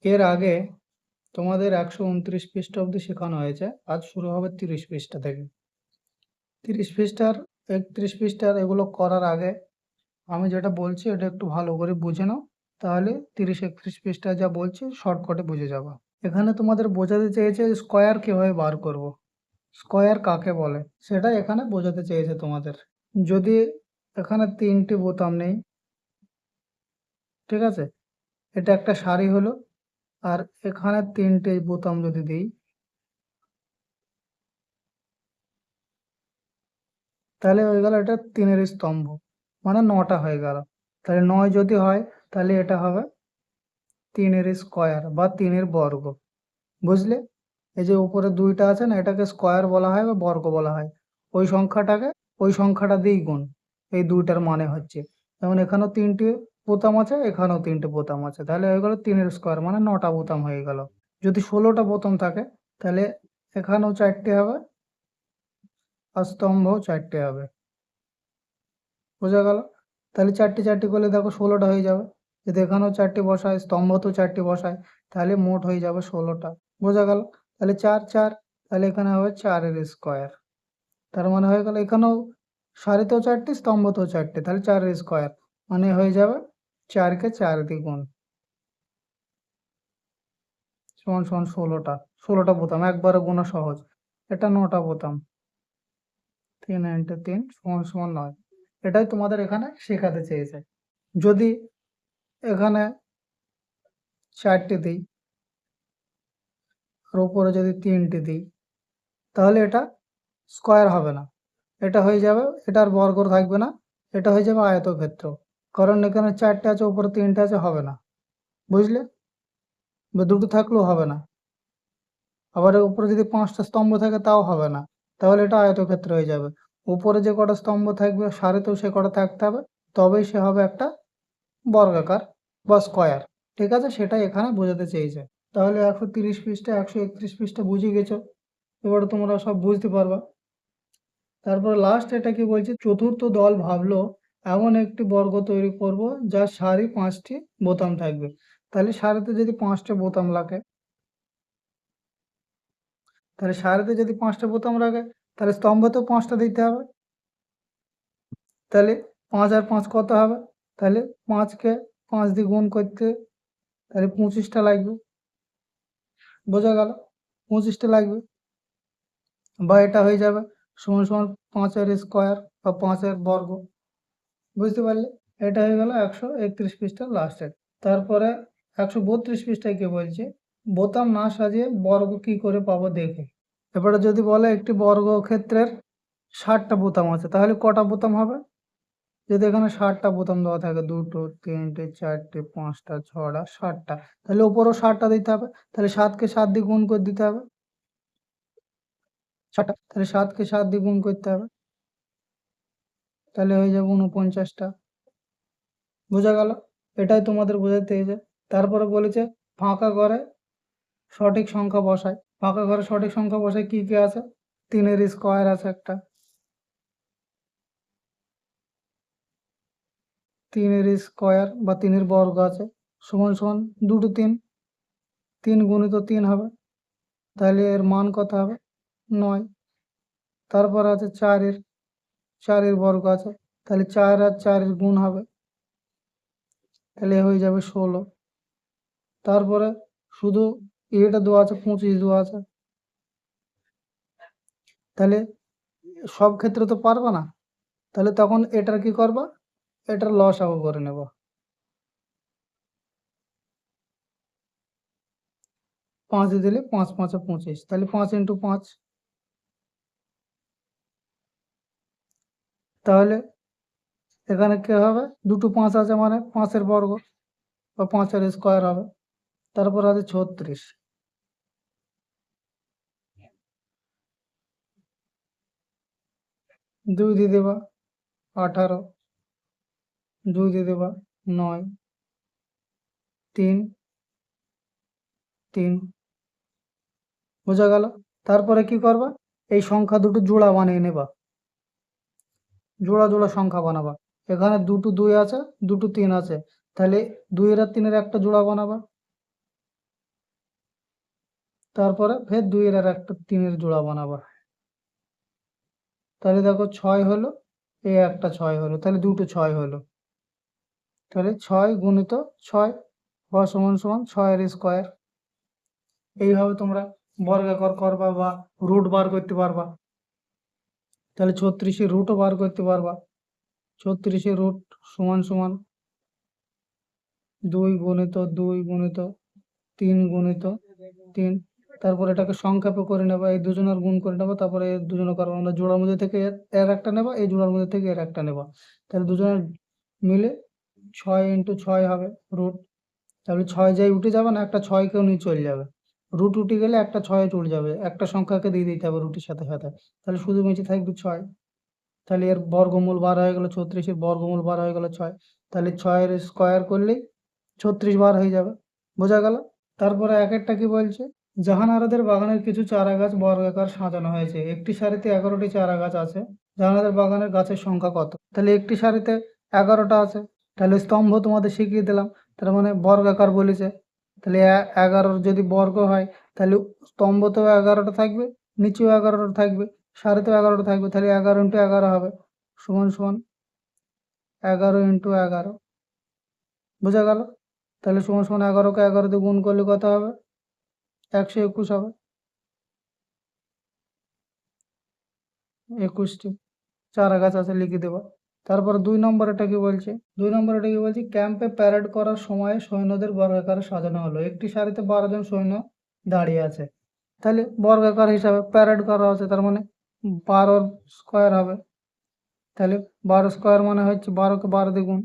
এর আগে তোমাদের 129 পৃষ্ঠা অবধি শেখানো হয়েছে। আজ শুরু হবে 30 পৃষ্ঠা থেকে। 30 পৃষ্ঠার 31 পৃষ্ঠার এগুলো করার আগে আমি যেটা বলছি এটা একটু ভালো করে বুঝে নাও, তাহলে 30-31 পৃষ্ঠা যা বলছি শর্টকাটে বুঝে যাবে। এখানে তোমাদের বোঝাতে চেয়েছে স্কয়ার কিভাবে বার করব, স্কয়ার কাকে বলে সেটা এখানে বোঝাতে চেয়েছে তোমাদের। যদি এখানে 3টি বোতাম নেই, ঠিক আছে, এটা একটা সারি হলো, আর এখানে 3টে বোতাম যদি দিই, তাহলে হয়ে গেল এটা 3-এর স্তম্ভ, মানে 9টা হয়ে গেল। তাহলে 9 যদি হয় তাহলে এটা হবে 3-এর স্কয়ার বা 3-এর বর্গ। বুঝলে? এই যে উপরে 2টা আছে না, এটাকে স্কয়ার বলা হয় বা বর্গ বলা হয়। ওই সংখ্যাটাকে ওই সংখ্যাটা দিয়েই গুণ, এই 2টার মানে হচ্ছে। যেমন এখানেও 3টে বোতাম আছে, এখানেও 3টে বোতাম আছে, তাহলে হয়ে গেল 3-এর স্কয়ার মানে 9টা বোতাম হয়ে গেল। যদি 16টা বোতাম থাকে তাহলে এখানেও 4টে হবে আর স্তম্ভও 4টে হবে। বোঝা গেল? তাহলে 4টে 4টে করলে দেখো 16টা হয়ে যাবে। যদি এখানেও 4টে বসায়, স্তম্ভতেও 4টে বসায়, তাহলে মোট হয়ে যাবে 16টা। বোঝা গেল? তাহলে 4 4, তাহলে এখানে হবে 4-এর স্কয়ার। তার মানে হয়ে গেল এখানেও সারিতেও 4টে, স্তম্ভতেও 4টে, তাহলে 4-এর স্কয়ার মানে হয়ে যাবে 4কে 4 দিয়ে গুণ সমান সমান 16টা। 16টা বোতাম একবারে গোনা সহজ। এটা 9টা বোতাম, 3 × 3 সমান সমান 9। এটাই তোমাদের এখানে শেখাতে চেয়েছে। যদি এখানে 4টে দিই আর উপরে যদি 3টে দিই, তাহলে এটা স্কয়ার হবে না, এটা হয়ে যাবে, এটার বর্গ থাকবে না, এটা হয়ে যাবে আয়তক্ষেত্র। কারণ এখানে 4টে আছে, উপরে 3টে আছে, হবে না। বুঝলে? বা দুটো থাকলেও হবে না। আবার এর উপরে যদি 5টা স্তম্ভ থাকে তাও হবে না, তাহলে এটা আয়তক্ষেত্র হয়ে যাবে। উপরে যে কটা স্তম্ভ থাকবে সারিতেও সে কটা থাকতে হবে, তবেই সে হবে একটা বর্গাকার বা স্কয়ার। ঠিক আছে, সেটাই এখানে বোঝাতে চেয়েছে। তাহলে 130 পৃষ্ঠা 131 পৃষ্ঠা বুঝে গেছো, এবারে তোমরা সব বুঝতে পারবা। তারপর লাস্ট এটা কি বলছে, চতুর্থ দল ভাবলো এমন একটি বর্গ তৈরি করব যার সারি 5টি বোতাম থাকবে। তাহলে সারিতে যদি 5টে বোতাম লাগে, তাহলে সারিতে যদি 5টে বোতাম রাখে, তাহলে স্তম্ভতেও 5টা দিতে হবে। তাহলে 5 আর 5 কত হবে? তাহলে 5কে 5 দিয়ে গুণ করতে তাহলে 25টা লাগবে। বোঝা গেল? 25টা লাগবে, বা এটা হয়ে যাবে সমান সমান 5-এর স্কয়ার বা 5-এর বর্গ। বুঝতে পারলে? এটা হয়ে গেল 131 পৃষ্ঠার লাস্টের। তারপরে 132 পৃষ্ঠায় কি বলছে, বোতাম না সাজিয়ে বর্গ কি করে পাবো দেখে। এবারে যদি বলে একটি বর্গক্ষেত্রের 60টা বোতাম আছে, তাহলে কটা বোতাম হবে? যদি এখানে 60টা বোতাম দেওয়া থাকে, 2টো 3টে 4টে 5টা 6টা 60টা, তাহলে উপরেও 60টা দিতে হবে। তাহলে 7কে 7 দিয়ে গুণ করে দিতে হবে 60টা, তাহলে 7কে 7 দিয়ে গুণ করতে হবে, তাহলে হয়ে যাবে 49টা। বোঝা গেল? এটাই তোমাদের বোঝাতে চেয়েছে। তারপরে বলেছে ফাঁকা ঘরে সঠিক সংখ্যা বসায়। ফাঁকা ঘরে সঠিক সংখ্যা বসায় কি কি আছে? 3-এর স্কয়ার আছে একটা, 3-এর স্কয়ার বা 3-এর বর্গ আছে, সমান সমান 2 3, 3 গুণিত 3 হবে, তাহলে এর মান কত হবে? 9। তারপর আছে 4-এর বর্গ আছে, তাহলে 4 আর 4-এর গুণ হবে, তাহলে হয়ে যাবে 16। তারপরে শুধু এটা দেওয়া আছে, 25 দেওয়া আছে, তাহলে সব ক্ষেত্রে তো পারবা না, তাহলে তখন এটার কি করবা, এটার লসাগু করে নেব। 5 দিলে 5 5 25, তাহলে 5 × 5, তাহলে এখানে কি হবে, দুটো 5 আছে মানে 5-এর বর্গ বা 5-এর স্কয়ার হবে। তারপর আছে 36, 2 দিয়ে দেবা 18, 2 দিয়ে দেবা 9, 3 3। বোঝা গেল? তারপরে কি করবা, এই সংখ্যা দুটো জোড়া বানিয়ে নেবা, জোড়া জোড়া সংখ্যা বানাবা। এখানে দুটো 2 আছে, দুটো 3 আছে, তাহলে 2 আর 3-এর একটা জোড়া বানাবা, তারপরে ফের 2 এর আর একটা 3 এর জোড়া বানাবা। তাহলে দেখো 6 হলো, এই একটা 6 হলো, তাহলে দুটো 6 হলো। তাহলে 6 গুণিত 6 বা সমান সমান 6 এর স্কয়ার। এইভাবে তোমরা বর্গাকার করবা বা রুট বার করতে পারবা। তাহলে 36 এর রুটও বার করতে পারবা। 36 এর রুট সমান সমান 2 গুণিত 2 গুণিত 3 গুণিত 3। তারপর এটাকে সংক্ষেপে করে নেবা, এই দুজনের গুণ করে নেবা, তারপরে এই দুজনের করবা, আমরা জোড়ার মধ্যে থেকে এর একটা নেবা, এই জোড়ার মধ্যে থেকে এর একটা নেবা। তাহলে দুজনের মিলে 6 ইন্টু 6 হবে রুট। তাহলে 6 যাই উঠে যাবে না, একটা 6 কেউ নিয়ে চলে যাবে, রুট উঠে গেলে একটা 6 উঠে যাবে, একটা সংখ্যাকে দিয়ে দিতে হবে রুটের সাথে সাথে। তাহলে শুধু বেঁচে থাকবে 6। তাহলে এর বর্গমূল বার হয়ে গেল 36, এর বর্গমূল বার হয়ে গেল 6। তাহলে 6 এর স্কয়ার করলেই 36 বার হয়ে যাবে। বোঝা গেল? তারপরে এক একটা কি বলছে, জাহানারাদের বাগানের কিছু চারা গাছ বর্গাকার সাজানো হয়েছে, একটি সারিতে 11টি চারা গাছ আছে, জাহানারাদের বাগানের গাছের সংখ্যা কত? তাহলে একটি সারিতে 11টা আছে, তাহলে স্তম্ভ তোমাদের শিখিয়ে দিলাম, তার মানে বর্গাকার বলেছে। তাহলে 11 যদি বর্গ হয় তাহলে স্তম্ভতেও 11টা থাকবে, নিচেও 11টা থাকবে, সারিতেও 11টা থাকবে, তাহলে 11 ইন্টু 11 হবে সমান সমান 11 ইন্টু 11। বোঝা গেল? তাহলে সমান সমান 11কে 11 দিয়ে গুণ করলে কত হবে? 121 হবে। 21টি চারা গাছ আছে লিখে দেবো। তারপর 2 নম্বরটা কি বলছে? 2 নম্বরটা কি বলছে, ক্যাম্পে প্যারেড করার সময় সৈন্যদের বর্গাকারে সাজানো হলো, একটি সারিতে 12 জন সৈন্য দাঁড়িয়ে আছে। তাহলে বর্গাকার হিসাবে প্যারেড করা আছে, তার মানে 12 স্কয়ার হবে। তাহলে 12 স্কয়ার মানে হচ্ছে 12কে 12 দিয়ে গুণ,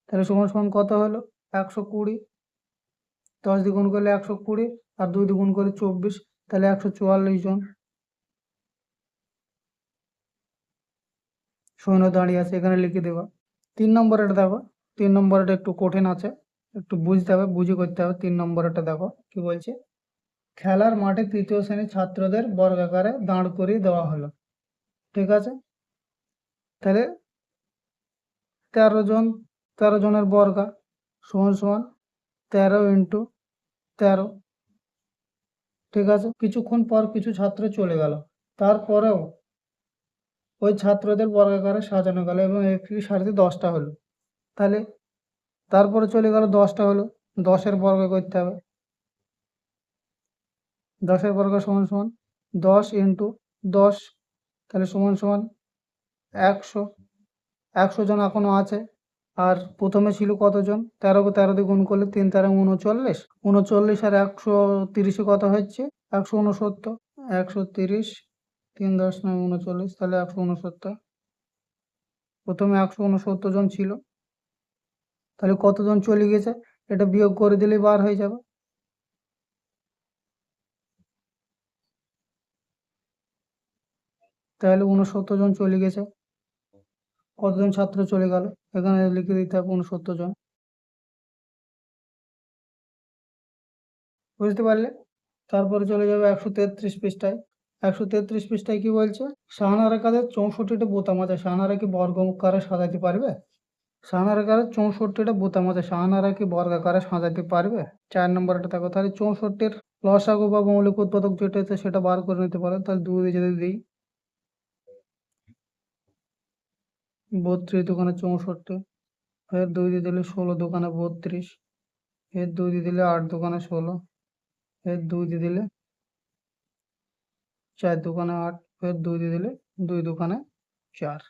তাহলে সমান সমান কত হলো? 120। 10 দিয়ে গুণ করলে 120, আর 2 দিয়ে গুণ করলে 24, তাহলে 144 জন সৈন্য দাঁড়িয়ে আছে, এখানে লিখে দেবা। 3 নম্বরটা দেখো, 3 নম্বরটা একটু কঠিন আছে, একটু বুঝতে হবে, বুঝে করতে হবে। 3 নম্বরটা দেখো কি বলছে, খেলার মাঠে 3য় শ্রেণীর ছাত্রদের বর্গাকারে দাঁড় করিয়ে দেওয়া হলো। ঠিক আছে, তাহলে 13 জনের বর্গা সমান সমান 13 ইন্টু 13। ঠিক আছে, কিছুক্ষণ পর কিছু ছাত্র চলে গেল, তারপরেও ওই ছাত্রদের বর্গাকারে সাজানো গেল এবং একটি সারিতে 10টা হলো। তাহলে তারপরে চলে গেল 10টা হলো, 10-এর বর্গ করতে হবে। 10-এর বর্গ সমান সমান 10 ইন্টু 10, তাহলে সমান সমান 100। 100 জন এখনো আছে, আর প্রথমে ছিল কতজন? 13কে 13 দিয়ে গুণ করলে 3 13 39, 39 আর 130 কত হচ্ছে? 169। 130 3 10 9 39, তাহলে 169। প্রথমে 169 জন ছিল, তাহলে কতজন চলে গেছে? এটা বিয়োগ করে দিলেই বার হয়ে যাবে। তাহলে 69 জন চলে গেছে। কতজন ছাত্র চলে গেল? এখানে লিখে দিতে হবে 69 জন। বুঝতে পারলে? তারপরে চলে যাবে 133 পৃষ্ঠায়। 133 পৃষ্ঠায় কি বলছে, শাহানারা কাদের 64টা বোতাম আছে, শাহানারা কি বর্গাকারে সাজাতে পারবে? শাহানারা কাদের 64টা বোতাম আছে, শাহানারা কি বর্গাকারে সাজাতে পারবে? 4 নম্বরটা দেখো, তাহলে 64-এর লসাগু বা মৌলিক উৎপাদক যেটা আছে সেটা বার করে নিতে পারো। তাহলে 2 দিয়ে যদি দিই, 32 দোকানে 64, ফের 2 দিয়ে দিলে 16 দোকানে 32, ফের 2 দিয়ে দিলে 8 দোকানে 16, ফের 2 দিয়ে দিলে 4 দোকানে 8, ফের 2 দিয়ে দিলে 2 দোকানে 4।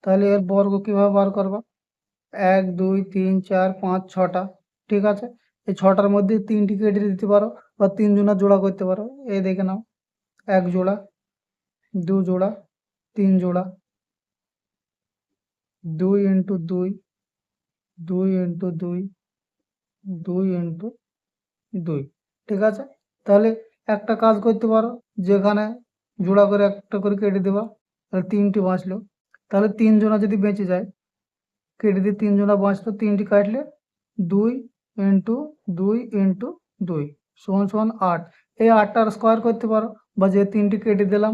তাহলে এর বর্গ কিভাবে বার করবা? 1 2 3 4 5 6টা। ঠিক আছে, এই 6টার মধ্যে 3টি কেটে দিতে পারো বা 3 জোড়া জোড়া করতে পারো। এই দেখে নাও, 1 জোড়া, 2 জোড়া, 3 জোড়া, 2 ইন্টু 2, 2 ইন্টু 2, 2 ইন্টু 2। ঠিক আছে, তাহলে একটা কাজ করতে পারো, যেখানে জোড়া করে একটা করে কেটে দেবা, তাহলে 3টি বাঁচলো। তাহলে 3 জোড়া যদি বেঁচে যায়, কেটে দিয়ে 3 জোড়া বাঁচলো, 3টি কাটলে 2 ইন্টু 2 ইন্টু 2 সমান সমান 8। এই 8টার স্কোয়ার করতে পারো, বা যে 3টি কেটে দিলাম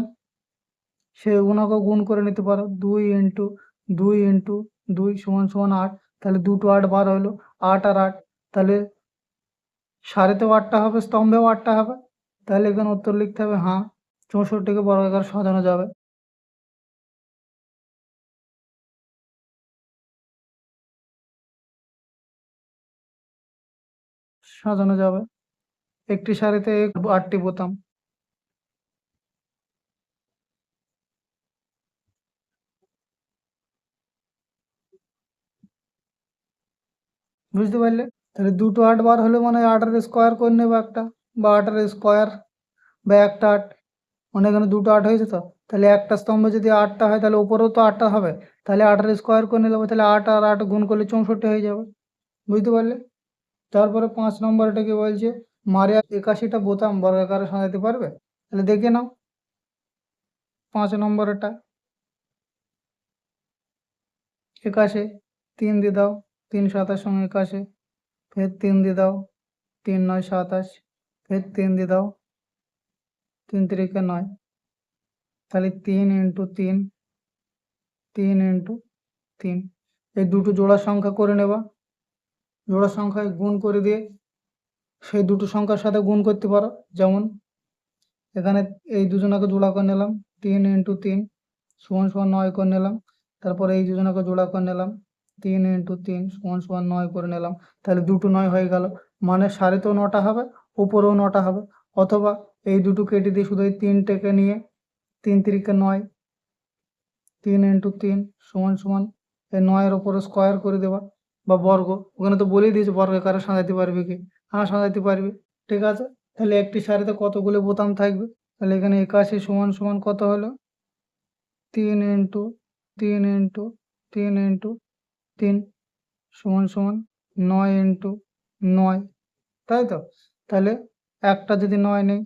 সেগুলোকে গুণ করে নিতে পারো। 2 ইন্টু 2 ইন্টু 2 সমান সমান 8, তাহলে 2 টো 8 বার হলো, 8 আর 8, তাহলে সারিতেও 8টা হবে, স্তম্ভেও 8টা হবে। তাহলে এখানে উত্তর লিখতে হবে হ্যাঁ, 64কে বর্গাকারে সাজানো যাবে। সাজানো যাবে। একটি সারিতে 8টি বোতাম। বুঝতে পারলে? তাহলে দুটো 8 বার হলে মানে 8 এর স্কোয়ার করে নেবো একটা, বা 8 এর স্কোয়ার বা একটা 8, মানে এখানে দুটো 8 হয়েছে তো। তাহলে একটা স্তম্ভে যদি 8টা হয় তাহলে উপরেও তো 8টা হবে। তাহলে 8 এর স্কোয়ার করে নিলে হবে, তাহলে 8 আর 8 গুণ করলে 64 হয়ে যাবে। বুঝতে পারলে? তারপরে 5 নম্বরটা কি বলছে, মারিয়া 81টা বোতাম বর্গাকারে সাজাতে পারবে? তাহলে দেখে নাও 5 নম্বরটা। 81, 3 দিয়ে দাও, 3 7 সঙ্গে 81, ফের 3 দিয়ে দাও, 3 9 27, ফের 3 দিয়ে দাও, 3 3 9, তাহলে 3 ইন্টু 3, 3 ইন্টু 3, এই দুটো জোড়া সংখ্যা করে নেবা। জোড়া সংখ্যায় গুণ করে দিয়ে সেই দুটো সংখ্যার সাথে গুণ করতে পারো। যেমন এখানে এই দুজনাকে জোড়া করে নিলাম, 3 ইন্টু 3 সমান সমান 9 করে নিলাম। তারপরে এই দুজনাকে জোড়া করে নিলাম, 3 ইন্টু 3 সমান সমান 9 করে নিলাম। তাহলে দুটো 9 হয়ে গেল, মানে সারিতেও 9টা হবে, উপরেও 9টা হবে। অথবা এই দুটো কেটে দিয়ে শুধু এই 3টেকে নিয়ে 3 3 9, 3 ইন্টু 3 সমান সমান এই 9-এর ওপরে স্কোয়ার করে দেবা বা বর্গ। ওখানে তো বলেই দিয়েছে বর্গাকারে সাজাতে পারবে কি? হ্যাঁ, সাজাতে পারবে। ঠিক আছে, তাহলে একটি সারিতে কতগুলো বোতাম থাকবে? তাহলে এখানে 81 সমান সমান কত হলো? 3 ইন্টু 3 ইন্টু 3 ইন্টু 3 সমান সমান 9 ইন্টু 9, তাই তো? তাহলে একটা যদি 9 নেই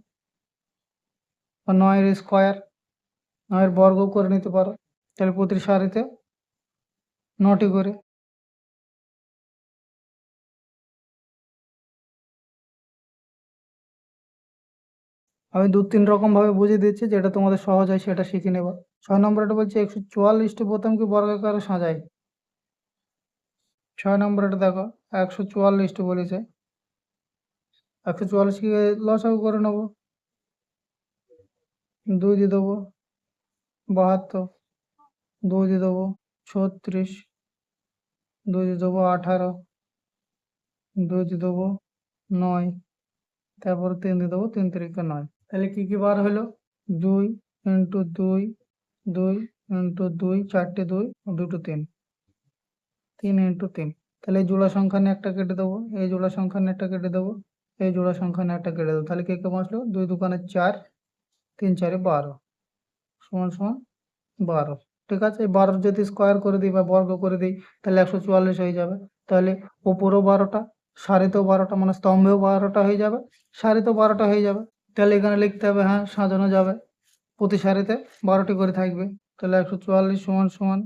বা 9-এর স্কোয়ার, 9-এর বর্গ করে নিতে পারো। তাহলে প্রতি সারিতে 9টি করে। আমি 2-3 রকম ভাবে বুঝিয়ে দিচ্ছি, যেটা তোমাদের সহজ হয় সেটা শিখে নেবা। 6 নম্বরটা বলছে 144টি বোতামকে বর্গাকারে সাজাই। 6 নম্বরটা দেখো, 144টি বলেছে, 144কে লসাগু করে নেবো। 2 দিয়ে দেবো 72, 2 দিয়ে দেবো 36, 2 দিয়ে দেবো 18, 2 দিয়ে দেবো 9, তারপর 3 দিয়ে দেবো 3 3 9। তাহলে কি কি বার হলো? 2 ইন্টু 2, 2 ইন্টু 2, 4টে 2, 2টো 3, 3 ইন্টু 3। তাহলে এই জোড়া সংখ্যা নিয়ে একটা কেটে দেবো, এই জোড়া সংখ্যা নিয়ে একটা কেটে দেবো, এই জোড়া সংখ্যা নিয়ে একটা কেটে দেবো। তাহলে কে কে বাঁচলো? 2 2 4, 3 4 12 সমান সমান 12। ঠিক আছে, এই 12 যদি স্কোয়ার করে দিই বা বর্গ করে দিই তাহলে 144 হয়ে যাবে। তাহলে উপরেও 12টা, সারিতেও 12টা, মানে স্তম্ভেও 12টা হয়ে যাবে, সারিতেও 12টা হয়ে যাবে। তাহলে এখানে লিখতে হবে হ্যাঁ, সাজানো যাবে। প্রতি সারিতে 12টি করে থাকবে। তাহলে 144 সমান সমান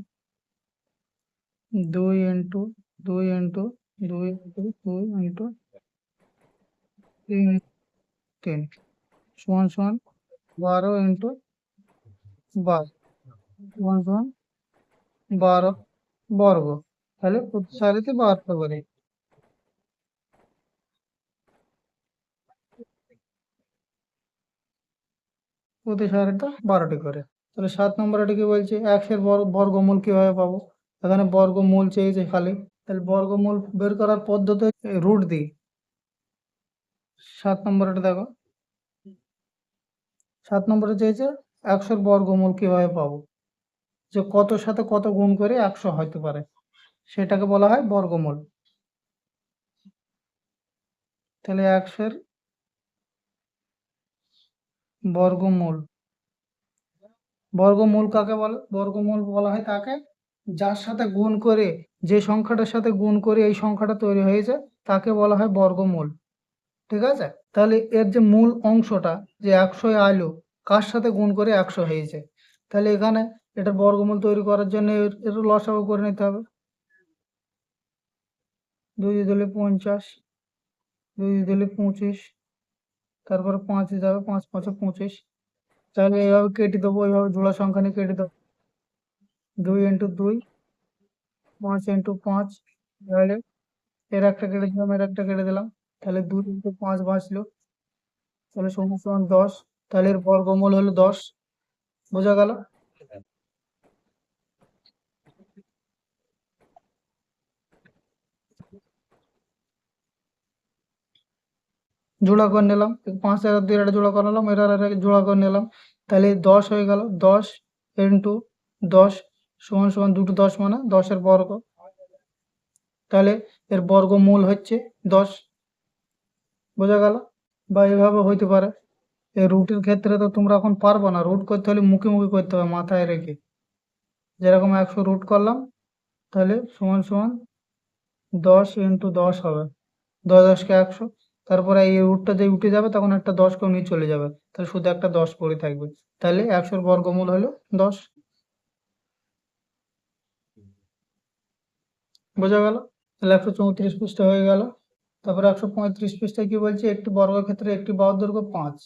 2 ইন্টু 2 ইন্টু 2 ইন্টু 2 ইন্টু 3 3 সমান সমান 12 ইন্টু 12 সমান সমান 12 বর্গ। তাহলে প্রতি সারিতে 12টা করে। প্রতি সারিতে 12টি করে। তাহলে 7 নম্বরে কি বলছে, এর বর্গমূল কিভাবে পাবো? এখানে বর্গমূল চেয়েছে খালি। তাহলে বর্গমূল বের করার পদ্ধতি রুট দিই। 7 নম্বরটা দেখো, 7 নম্বরে চেয়েছে 100-এর বর্গমূল কিভাবে পাবো, যে কতর সাথে কত গুণ করে 100 হতে পারে, সেটাকে বলা হয় বর্গমূল। তাহলে 100-এর বর্গমূল, বর্গমূল কাকে বলে? বর্গমূল বলা হয় তাকে যার সাথে গুণ করে, যে সংখ্যাটার সাথে গুণ করে এই সংখ্যাটা তৈরি হয়েছে তাকে বলা হয় বর্গমূল। ঠিক আছে, তাহলে এর যে মূল অংশটা, যে 100 আলু কার সাথে গুণ করে 100 হয়েছে, তাহলে এখানে এটা বর্গমূল তৈরি করার জন্য এর লসাগু করে নিতে হবে। 2 দিয়ে দিলে 50, 2 দিয়ে দিলে 25, তারপরে 5 দিয়ে যাবে, 5 5 25। তাহলে এইভাবে কেটে দেবো, এইভাবে জোড়া সংখ্যা নিয়ে কেটে দেবো। 2 ইন্টু 2, 5 ইন্টু 5, তাহলে এর একটা কেটে দিলাম, এর একটা কেটে দিলাম। তাহলে 2 × 5 বাঁচলো, তাহলে সমান সমান 10। তাহলে এর বর্গমূল হলো 10। বোঝা গেল? জোড়া করে নিলাম, 5 আর 2 একটা জোড়া করে নিলাম, এর আর একটা জোড়া করে নিলাম, তাহলে 10 হয়ে গেল। 10 ইন্টু 10 সমান সমান 2 × 10 মানে 10 বর্গ। তাহলে এর বর্গমূল হচ্ছে 10। বোঝা গেল? বা এভাবে হইতে পারে। এই রুটের ক্ষেত্রে তো তোমরা এখন পারবে না, রুট করতে হলে মুখে মুখে করতে হবে মাথায় রেখে। যেরকম 100 রুট করলাম, তাহলে সমান সমান 10 × 10 হবে, 10 10 কে 100। তারপরে এই রুটটা যে উঠে যাবে তখন একটা 10 কেউ নিয়ে চলে যাবে, তাহলে শুধু একটা 10 পড়ে থাকবে। তাহলে 100 বর্গমূল হলো 10। বোঝা গেল? তাহলে 134 পৃষ্ঠা হয়ে গেল। তারপরে 135 পৃষ্ঠায় কি বলছে, একটি বর্গক্ষেত্রে একটি বাহুর দৈর্ঘ্য 5,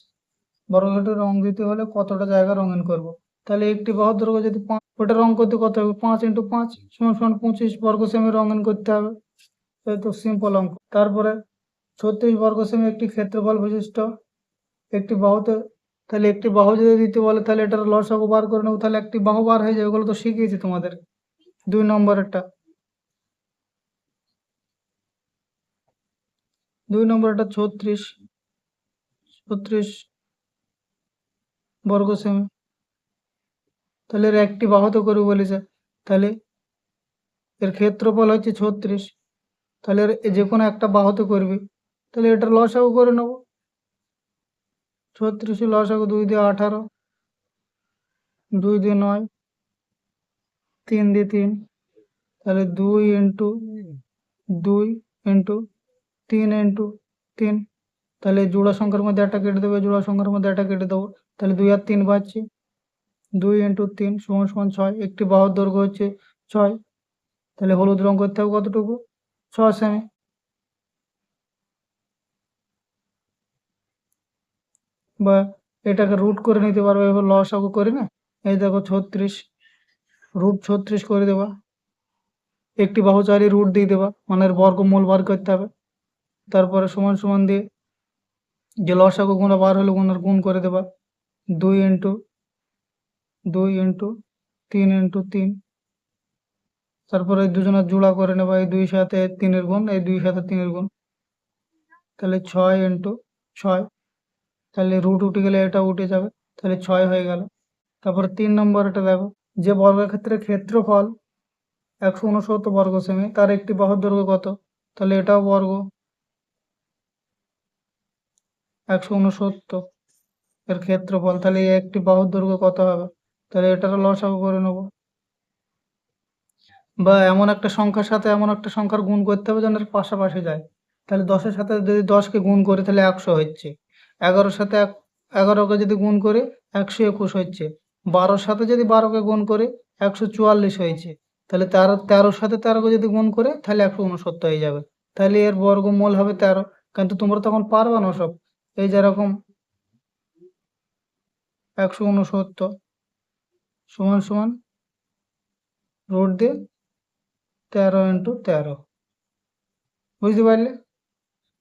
বর্গক্ষেত্রের রং দিতে হলে কতটা জায়গা রঙিন করব। তাহলে একটি বাহুর দৈর্ঘ্য যদি 5, ওটা রং করতে কত হবে, 5 × 5 সমান সমান 25 বর্গ সেমি রঙিন করতে হবে। এই তো সিম্পল অঙ্ক। তারপরে 36 বর্গ সেমি একটি ক্ষেত্রফল বিশিষ্ট একটি বাহুতে, তাহলে একটি বাহু যদি দিতে বলে তাহলে এটার লসাগু বার করে নেবো, তাহলে একটি বাহু বার হয়ে যাবে। ওগুলো তো শিখিয়েছি তোমাদের 2 নম্বরেরটা। 2 নম্বরেরটা 36 বর্গ সেমি। তাহলে এর একটি বাহুতে করবে বলেছে, তাহলে এর ক্ষেত্রফল হচ্ছে 36। তাহলে এর যে কোনো একটা বাহুতে করবে, তাহলে এটার লসাগু করে নেবো। 36 লসাগু 2 দিয়ে 18, 2 দিয়ে 9, 3 দিয়ে 3, তাহলে 2 × 2 × 3 × 3। তাহলে জোড়া সংখ্যার মধ্যে একটা কেটে দেবে, জোড়া সংখ্যার মধ্যে একটা কেটে দেবো, তাহলে 2 আর 3 বাজছে। 2 × 3 সমান সমান 6। একটি বাহুর দৈর্ঘ্য হচ্ছে 6, তাহলে হলুদ রং করতে হবে কতটুকু, 6 সেমি। বা এটাকে রুট করে নিতে পারবে, এবার লসাগু করি না। এই দেখো 36 রুট 36 করে দেবা, একটি বাহু চাইলে রুট দিয়ে দেবা, মানে এর বর্গমূল বার করতে হবে। তারপরে সমান সমান দিয়ে যে লসাগু গুণা বার হলে গুণার গুণ করে দেবা, 2 × 2 × 3 × 3। তারপরে এই দুজনের জোড়া করে নেবা, এই 2 সাথে 3 এর গুণ, এই 2 সাথে 3 এর গুণ, তাহলে 6 × 6। তাহলে রুট উঠে গেলে এটা উঠে যাবে, তাহলে 6 হয়ে গেল। তারপরে 3 নম্বরটা দেখো, যে বর্গক্ষেত্রের ক্ষেত্রফল 169 বর্গ সেমি, তার একটি বাহুর দৈর্ঘ্য কত। তাহলে এটাও বর্গ, 169 এর ক্ষেত্রফল, তাহলে এই একটি বাহুর দৈর্ঘ্য কত হবে, তাহলে এটারও লসাগু করে নেব। বা এমন একটা সংখ্যার সাথে এমন একটা সংখ্যার গুণ করতে হবে যেন এর পাশাপাশি যায়। তাহলে 10-এর সাথে যদি 10-কে গুণ করি তাহলে 100 হচ্ছে, 11-র সাথে 11-কে যদি গুণ করি 121 হচ্ছে, 12-র সাথে যদি 12-কে গুণ করি 144 হয়েছে, তাহলে 13-র সাথে 13-কে যদি গুণ করে তাহলে 169 হয়ে যাবে। তাহলে এর বর্গমূল হবে 13। কিন্তু তোমরা তখন পারবে না সব। এই যেরকম 169 সমান সমান রুট দিয়ে 13 × 13, বুঝতে পারলে?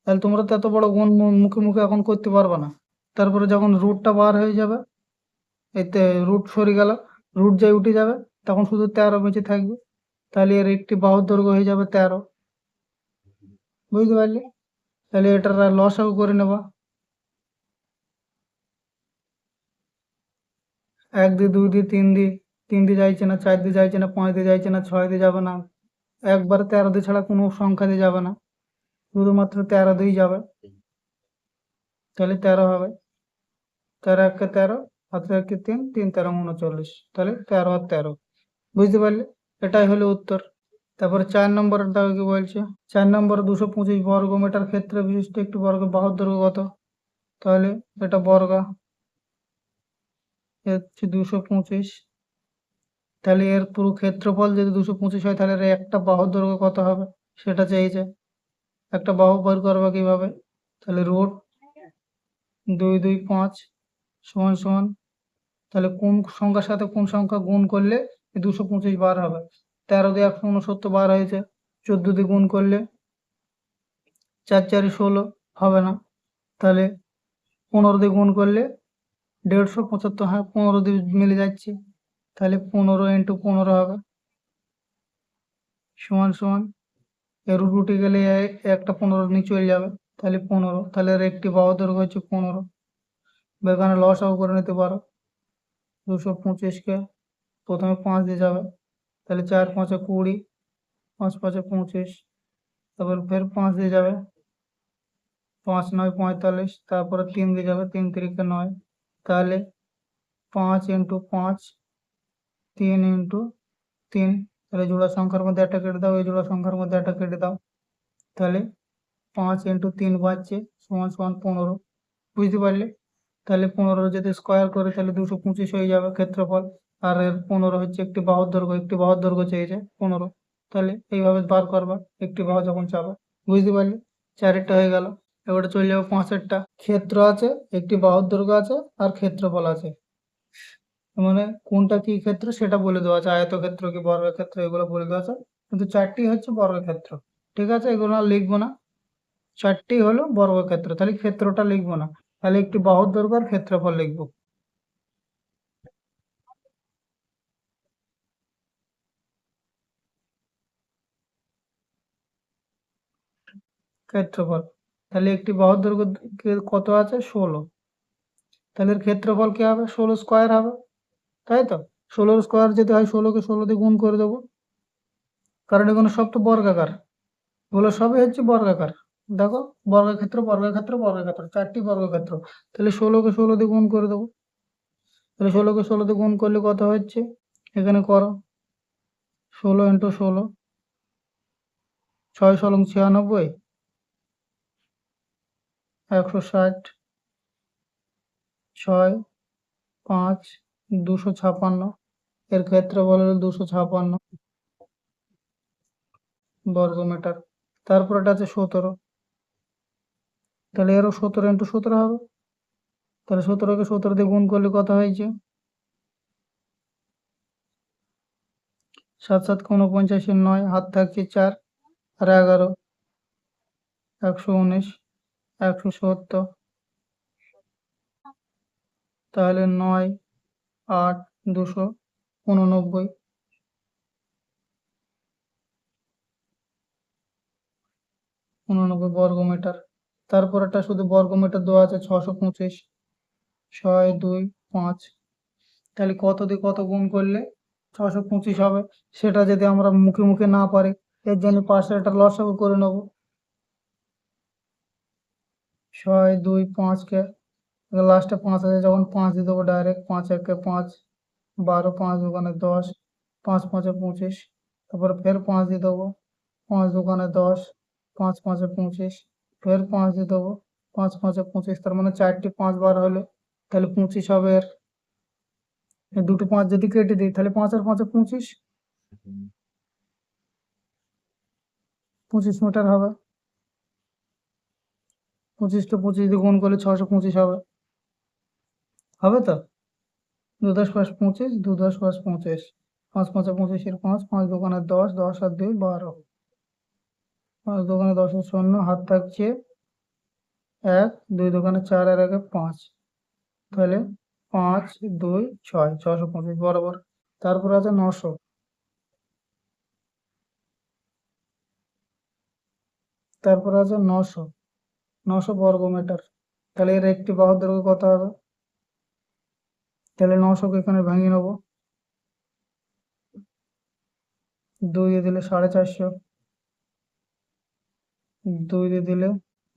তাহলে তোমরা তো এত বড় গুণ মুখে মুখে এখন করতে পারবে না। তারপরে যখন রুটটা বার হয়ে যাবে, এতে রুট সরে গেল, রুট যাই উঠে যাবে, তখন শুধু 13 বেঁচে থাকবে। তাহলে এর একটি বাহুর দৈর্ঘ্য হয়ে যাবে 13, বুঝতে পারলে? তাহলে এটার লসাগু করে নেবা, 1 দিয়ে 2 দিয়ে 3 দিয়ে, 3 দিয়ে যাইছে না, 4 দিয়ে যাইছে না, 5 দিয়ে যাইছে না, 6 দিয়ে যাবে না, একবারে 13 দিয়ে ছাড়া কোনো সংখ্যা দিয়ে যাবে না, শুধুমাত্র 13 দিয়েই যাবে। তাহলে 13 হবে, 13 × 1 = 13, 7 × 1 = 3, 3 × 13 = 39, তাহলে 13 আর 13, বুঝতে পারলে? এটাই হলো উত্তর। তারপরে 4 নম্বরের দাগে কি বলছে, 4 নম্বরে 225 বর্গমিটার ক্ষেত্রে বিশিষ্ট একটি বর্গ বাহুর দৈর্ঘ্য কত। তাহলে এটা বর্গা, এ হচ্ছে 225। তাহলে এর পুরো ক্ষেত্রফল যদি 225 হয় তাহলে এর একটা বাহুর দৈর্ঘ্য কত হবে সেটা চাইছে। একটা বাহু বের করবে কিভাবে, তাহলে রুট 2 2 5 সমান সমান, তাহলে কোন সংখ্যার সাথে কোন সংখ্যা গুণ করলে 225 বার হবে। 13 দিয়ে 169 বার হয়েছে, 14 দিয়ে গুণ করলে 4 4 16, হবে না, তাহলে 15 দিয়ে গুণ করলে 175, হ্যাঁ 15 দিয়ে মিলে যাচ্ছে, তাহলে 15 × 15 হবে সমান সমান এর রুটে গেলে একটা 15 নিয়ে চলে যাবে, তাহলে 15, তাহলে এর একটি বাহু দৈর্ঘ্য হচ্ছে 15। এখানে লসাগু করে নিতে পারো, 225 কে প্রথমে 5 দিয়ে যাবে, তাহলে 4 × 5 = 20, 5 × 5 = 25, তারপর ফের 5 দিয়ে যাবে, 5 × 9 = 45, তারপরে 3 দিয়ে যাবে, 3 × 3 = 9, তাহলে 5 × 5, 3 × 3, তাহলে জোড়া সংখ্যার মধ্যে একটা কেটে দাও, এই জোড়া সংখ্যার মধ্যে একটা কেটে দাও, তাহলে 5 × 3 বাড়ছে সমান সমান 15, বুঝতে পারলে? তাহলে 15 যদি স্কোয়ার করে তাহলে 225 হয়ে যাবে ক্ষেত্রফল, আর এর 15 হচ্ছে একটি বাহুর দৈর্ঘ্য, একটি বাহুর দৈর্ঘ্য চেয়েছে 15, তাহলে এইভাবে বার করবা একটি বাহু যখন চাবে, বুঝতে পারলে? 4টা হয়ে গেল। এবারে চলে যাবো 5টা। ক্ষেত্র আছে, একটি বাহুর দৈর্ঘ্য আছে, আর ক্ষেত্রফল আছে, মানে কোনটা কি ক্ষেত্র সেটা বলে দেওয়া আছে, আয়তক্ষেত্র কি বর্গক্ষেত্র এগুলো বলে দেওয়া আছে, কিন্তু 4টি হচ্ছে বর্গক্ষেত্র, ঠিক আছে? এগুলো আর লিখবো না, 4টি হলো বর্গক্ষেত্র, তাহলে ক্ষেত্রটা লিখবো না, তাহলে একটি বাহুর দৈর্ঘ্য আর ক্ষেত্রফল লিখবো। ক্ষেত্রফল, তাহলে একটি বাহুর দৈর্ঘ্য কত আছে 16, তাহলে এর ক্ষেত্রফল কি হবে 16 স্কোয়ার হবে, তাই তো? 16 স্কোয়ার যদি হয় 16কে 16 দিয়ে গুণ করে দেবো, কারণ এগুলো সব তো বর্গাকার, এগুলো সবই হচ্ছে বর্গাকার। দেখো, বর্গক্ষেত্র বর্গক্ষেত্র বর্গক্ষেত্র, 4টি বর্গক্ষেত্র, তাহলে 16কে 16 দিয়ে গুণ করে দেবো, তাহলে 16কে 16 দিয়ে গুণ করলে কত হচ্ছে, এখানে করো, 16 × 16, 6 × 96, 160, 6, 5, 256, এর ক্ষেত্রফল হলো 256 বর্গমিটার। তারপর এটা আছে 17, তাহলে এরও 17 × 17 হবে, তাহলে 17কে 17 দিয়ে গুণ করলে কত হয়েছে, 7 7 × 49, 9, হাত থাকছে 4, আর 11, 119, 170, তাহলে 9, 8, 289, বর্গমিটার। তারপর একটা শুধু বর্গমিটার দেওয়া আছে 625, 6, 2, 5, তাহলে কত দিয়ে কত গুণ করলে 625 হবে, সেটা যদি আমরা মুখে মুখে না পারি, এর জন্য পাশে একটা লসাগু করে নেব, 6, 2, 5কে লাস্টে 5 আছে, যখন 5 দিয়ে দেবো ডাইরেক্ট, 5 × 1 = 5, 12, 5 × 2 = 10, 5 × 5 = 25, তারপরে ফের 5 দিয়ে দেবো, 5 × 2 = 10, 5 × 5 = 25, ফের 5 দিয়ে দেবো, 5 × 5 = 25, তার মানে 4টি 5 বার হলে তাহলে 25 হবে এর, দুটো 5 যদি কেটে দিই তাহলে 5 আর 5 = 25, 25 মিটার হবে, 25টা 25 দিয়ে গুণ করলে 625 হবে, হবে তো? 2 10 + 25, 2 10 + 25, 5 × 5 = 25, 5, 5 × 2 = 10, 10 আর 2 = 12, 5 × 2 = 10, শূন্য হাত থাকছে 1, 2 × 2 = 4, আর 1 = 5, তাহলে 5, 2, 6, 625 বরাবর। তারপর আছে 900, তারপর আছে 900, 900 বর্গমিটার, তাহলে এর একটি বাহুর দৈর্ঘ্য কত হবে, তাহলে 900কে এখানে ভাঙিয়ে নেবো, 2 দিয়ে দিলে 450, 2 দিয়ে দিলে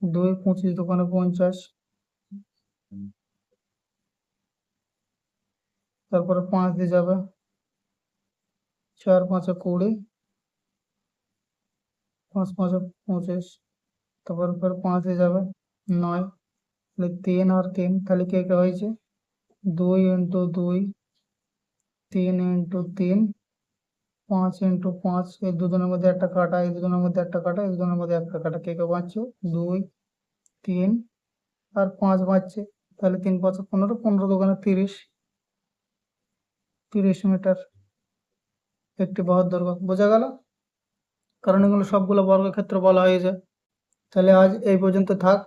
2, 25 × 2 = 50, তারপরে 5 দিয়ে যাবে, 4 × 5 = 20, 5 × 5 = 25, তারপরে ফের 5 দিয়ে যাবে 9, তাহলে 3 আর 3, তাহলে কে কে হয়েছে 2 × 2, 3 × 3, 5 × 5, এই দুজনের মধ্যে একটা কাটা, এই দুজনের মধ্যে একটা কাটা, এই দুজনের মধ্যে একটা কাটা, কে কে বাঁচছে 2, 3 আর 5 বাঁচছে, তাহলে 3 × 5 = 15, 15 × 2 = 30, 30 মিটার একটি বাহুর দৈর্ঘ্য, বোঝা গেল? কারণ এগুলো সবগুলো বর্গক্ষেত্র বলা হয়ে যায়। তাহলে আজ এই পর্যন্ত থাক।